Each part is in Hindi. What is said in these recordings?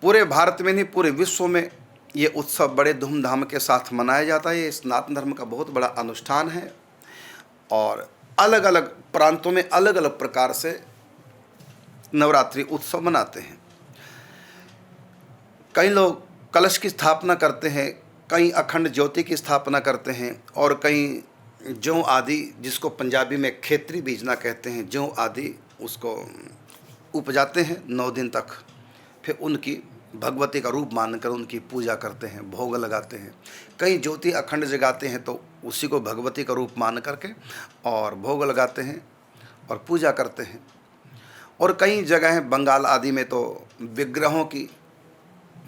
पूरे भारत में नहीं, पूरे विश्व में ये उत्सव बड़े धूमधाम के साथ मनाया जाता है। ये सनातन धर्म का बहुत बड़ा अनुष्ठान है और अलग अलग प्रांतों में अलग अलग प्रकार से नवरात्रि उत्सव मनाते हैं। कई लोग कलश की स्थापना करते हैं, कई अखंड ज्योति की स्थापना करते हैं और कई जौ आदि, जिसको पंजाबी में खेतरी बीजना कहते हैं, जौ आदि उसको उपजाते हैं 9 दिन तक। फिर उनकी भगवती का रूप मानकर उनकी पूजा करते हैं, भोग लगाते हैं। कई ज्योति अखंड जगाते हैं तो उसी को भगवती का रूप मान करके और भोग लगाते हैं और पूजा करते हैं। और कई जगह बंगाल आदि में तो विग्रहों की,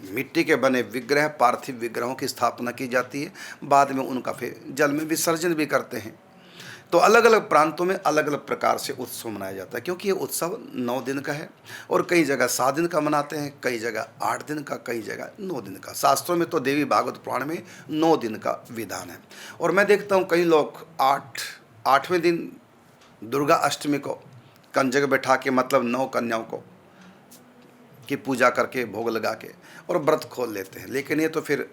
मिट्टी के बने विग्रह, पार्थिव विग्रहों की स्थापना की जाती है। बाद में उनका फिर जल में विसर्जन भी करते हैं। तो अलग अलग प्रांतों में अलग अलग प्रकार से उत्सव मनाया जाता है, क्योंकि ये उत्सव 9 दिन का है और कई जगह 7 दिन का मनाते हैं, कई जगह 8 दिन का, कई जगह 9 दिन का। शास्त्रों में तो देवी भागवत पुराण में 9 दिन का विधान है। और मैं देखता हूँ कई लोग 8वें दिन दुर्गा अष्टमी को कंजक बैठा के, मतलब 9 कन्याओं को की पूजा करके भोग लगा के और व्रत खोल लेते हैं। लेकिन ये तो फिर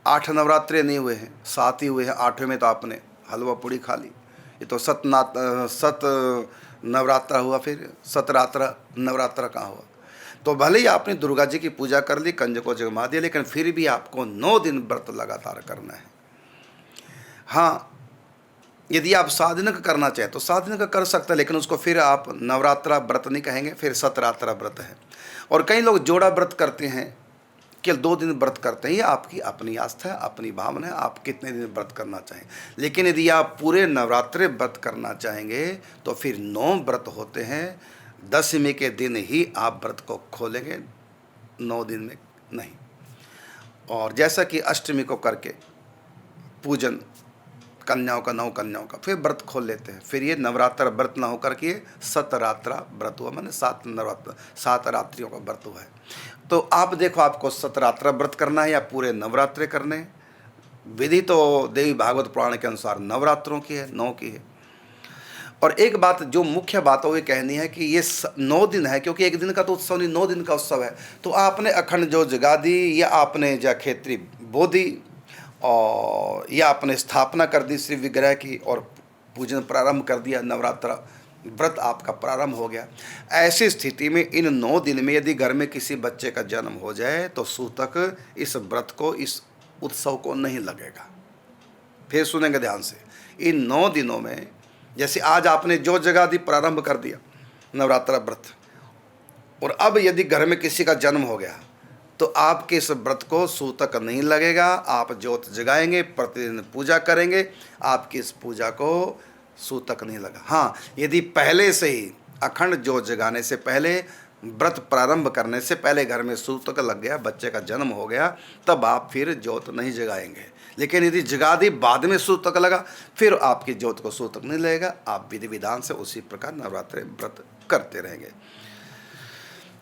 8 नवरात्रे नहीं हुए हैं, 7 ही हुए हैं। 8वें में तो आपने हलवा पूड़ी खा ली। ये तो सत नवरात्रा हुआ, फिर सतरात्रा नवरात्रा कहाँ हुआ। तो भले ही आपने दुर्गा जी की पूजा कर ली, कंजक को जमा दिया, लेकिन फिर भी आपको 9 दिन व्रत लगातार करना है। हाँ, यदि आप 7 दिन का करना चाहें तो 7 दिन का कर सकते हैं, लेकिन उसको फिर आप नवरात्रा व्रत नहीं कहेंगे, फिर सतरात्रा व्रत है। और कई लोग जोड़ा व्रत करते हैं, केवल 2 दिन व्रत करते हैं। ये आपकी अपनी आस्था है, अपनी भावना है, आप कितने दिन व्रत करना चाहें। लेकिन यदि आप पूरे नवरात्रे व्रत करना चाहेंगे तो फिर 9 व्रत होते हैं। 10वीं के दिन ही आप व्रत को खोलेंगे, 9 दिन में नहीं। और जैसा कि अष्टमी को करके पूजन कन्याओं का, 9 कन्याओं का, फिर व्रत खोल लेते हैं। फिर ये नवरात्र व्रत ना होकर के सतरात्रा व्रत हुआ, माने 7 रात्रियों का व्रत हुआ है। तो आप देखो, आपको सतरात्रा व्रत करना है या पूरे नवरात्रे करने हैं। विधि तो देवी भागवत पुराण के अनुसार नवरात्रों की है, 9 की है। और एक बात जो मुख्य बात है वो कहनी है कि ये 9 दिन है, क्योंकि एक दिन का तो उत्सव नहीं, 9 दिन का उत्सव है। तो आपने अखंड जो जगा दी, या आपने जा खेतरी बो दी, और या आपने स्थापना कर दी श्री विग्रह की और पूजन प्रारंभ कर दिया, नवरात्रा व्रत आपका प्रारंभ हो गया। ऐसी स्थिति में इन 9 दिन में यदि घर में किसी बच्चे का जन्म हो जाए तो सूतक इस व्रत को, इस उत्सव को नहीं लगेगा। फिर सुनेंगे ध्यान से, इन 9 दिनों में जैसे आज आपने जो जगह दी, प्रारंभ कर दिया नवरात्रा व्रत, और अब यदि घर में किसी का जन्म हो गया तो आपके इस व्रत को सूतक नहीं लगेगा। आप ज्योत जगाएंगे, प्रतिदिन पूजा करेंगे, आपकी इस पूजा को सूतक नहीं लगा। हाँ, यदि पहले से ही अखंड ज्योत जगाने से पहले, व्रत प्रारंभ करने से पहले घर में सूतक लग गया, बच्चे का जन्म हो गया, तब आप फिर ज्योत नहीं जगाएंगे। लेकिन यदि जगा दी, बाद में सूतक लगा, फिर आपकी ज्योत को सूतक नहीं लगेगा। आप विधि विधान से उसी प्रकार नवरात्रि व्रत करते रहेंगे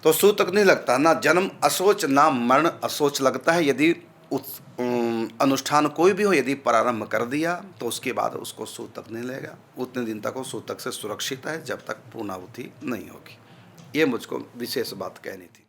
तो सूतक नहीं लगता। ना जन्म अशोच, ना मरण अशोच लगता है। यदि अनुष्ठान कोई भी हो, यदि प्रारंभ कर दिया तो उसके बाद उसको सूतक नहीं लगेगा। उतने दिन तक वो सूतक से सुरक्षित है, जब तक पूर्णाहुति नहीं होगी। ये मुझको विशेष बात कहनी थी।